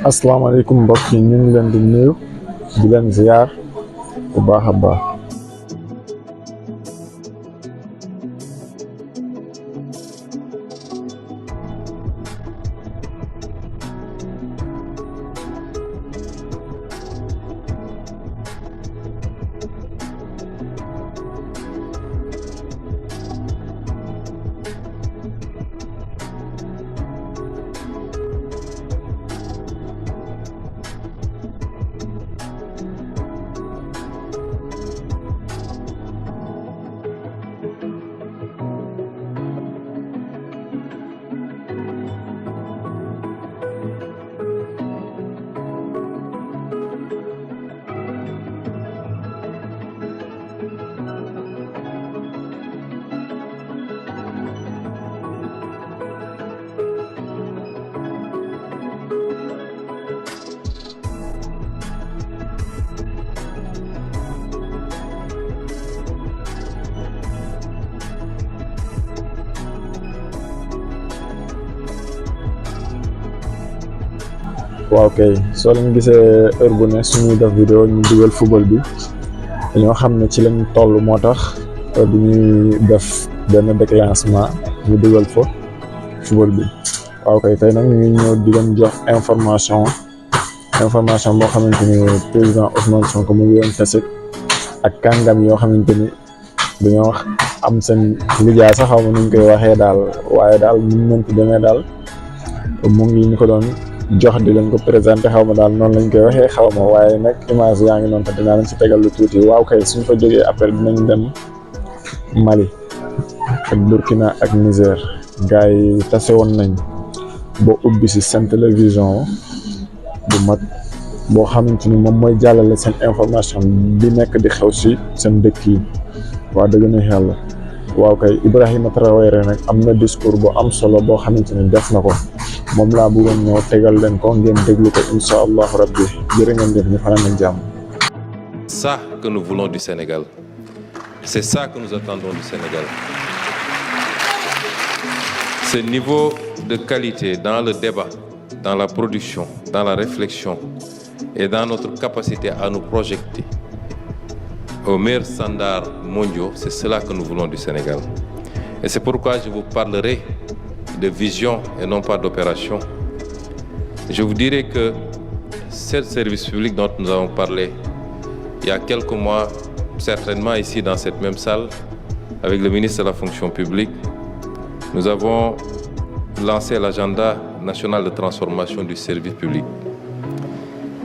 asalaamaaleykum mbokk yi ñu ngi leen di nuyu di leen ziar bu baax a baax. waaw kay soo leen gisee heure bu ne suñuy def vidéo ñu dugal football bi dañoo xam ne ci lañ toll moo tax bi ñuy def benn déclenchement ñu dugal fa football bi. waaw kay tey nag ñu ngi ñëw di leen jox information boo xamante ni président Ousmane Sonko mu ngi yoon tasit ak kàngam yoo xamante ni dañoo am seen liggéey sax xaw ma nuñ koy waxee daal waaye daal ñu mënti demee daal mu ngi ñu ko doon jox di leen ko présenté xaw ma daal noonu lañ koy waxee xaw ma waaye nag image yaa ngi noonu te dinaa leen si tegal lu tuuti. waaw kay suñ fa jógee après dinañ dem Mali ak Burkina ak Niger. gars yi tase woon nañ ba ubbi si seen télévision bu mag boo xamante ni moom mooy jàllale seen information bi nekk di xew si seen dëkk yi. waa dëgg na yàlla. waaw kay Ibrahima Traoré nag am na discours bu am solo boo xamante ni def na ko moom laa bëggoon ñëw tegal leen ko ngeen déglu ko incha allahu rabbi. jërë ngeen jëf ñu fanaan ak jàmm. Ça que nous voulons du Sénégal, c'est ça que nous attendons du Sénégal. Ce niveau de qualité dans le débat, dans la production, dans la réflexion et dans notre capacité à nous projeter aux meilleurs standards mondiaux, c'est cela que nous voulons du Sénégal. Et c'est pourquoi je vous parlerai de vision et non pas d'opération. Je vous dirai que ce service public dont nous avons parlé il y a quelques mois, certainement ici dans cette même salle, avec le ministre de la fonction publique, nous avons lancé l'agenda national de transformation du service public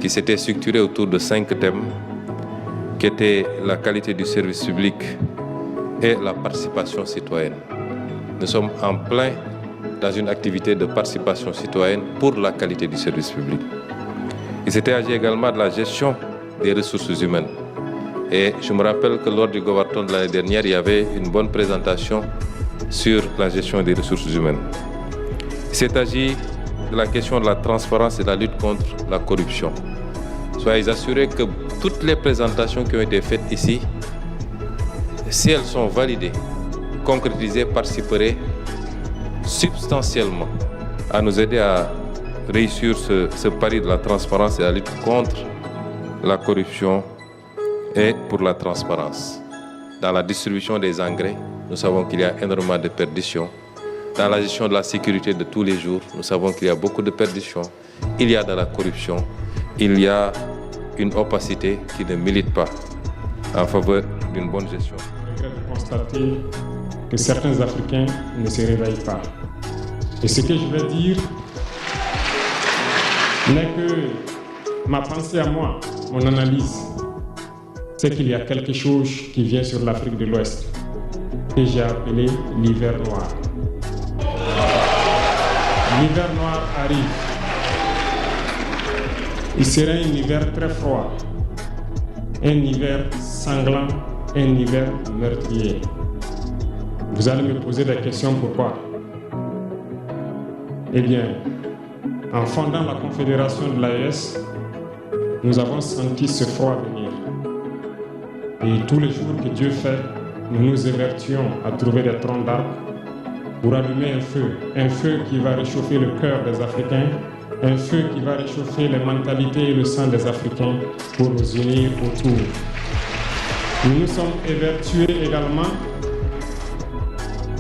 qui s'était structuré autour de 5 thèmes qui étaient la qualité du service public et la participation citoyenne. Nous sommes en plein dans une activité de participation citoyenne pour la qualité du service public. Il s'était agi également de la gestion des ressources humaines. Et je me rappelle que lors du Govarton de l'année dernière, il y avait une bonne présentation sur la gestion des ressources humaines. Il s'est agi de la question de la transparence et de la lutte contre la corruption. Soyez assurés que toutes les présentations qui ont été faites ici, si elles sont validées, concrétisées, participeraient substantiellement à nous aider à réussir ce pari de la transparence et la lutte contre la corruption et pour la transparence. Dans la distribution des engrais, nous savons qu'il y a énormément de perditions. Dans la gestion de la sécurité de tous les jours, nous savons qu'il y a beaucoup de perditions. Il y a de la corruption, il y a une opacité qui ne milite pas en faveur d'une bonne gestion. Je regrette de constater que certains Africains ne se réveillent pas. Et ce que je vais dire n'est que ma pensée à moi, mon analyse. C'est qu'il y a quelque chose qui vient sur l'Afrique de l'Ouest que j'ai appelé l'hiver noir. L'hiver noir arrive. Il sera un hiver très froid, un hiver sanglant, un hiver meurtrier. Vous allez me poser la question pourquoi? Eh bien, en fondant la Confédération de l'AES, nous avons senti ce froid venir. Et tous les jours que Dieu fait, nous nous évertuons à trouver des troncs d'arbres pour allumer un feu qui va réchauffer le cœur des Africains Un feu qui va réchauffer les mentalités et le sang des Africains pour nous unir autour. Nous nous sommes évertués également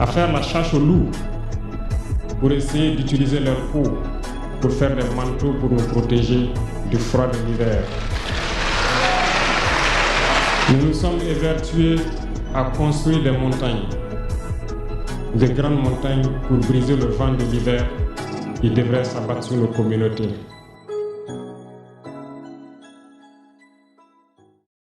à faire la chasse aux loups pour essayer d'utiliser leur peau pour faire des manteaux pour nous protéger du froid de l'hiver. Nous nous sommes évertués à construire des montagnes, de grandes montagnes pour briser le vent de l'hiver qui devrait s'abattre sur nos communautés.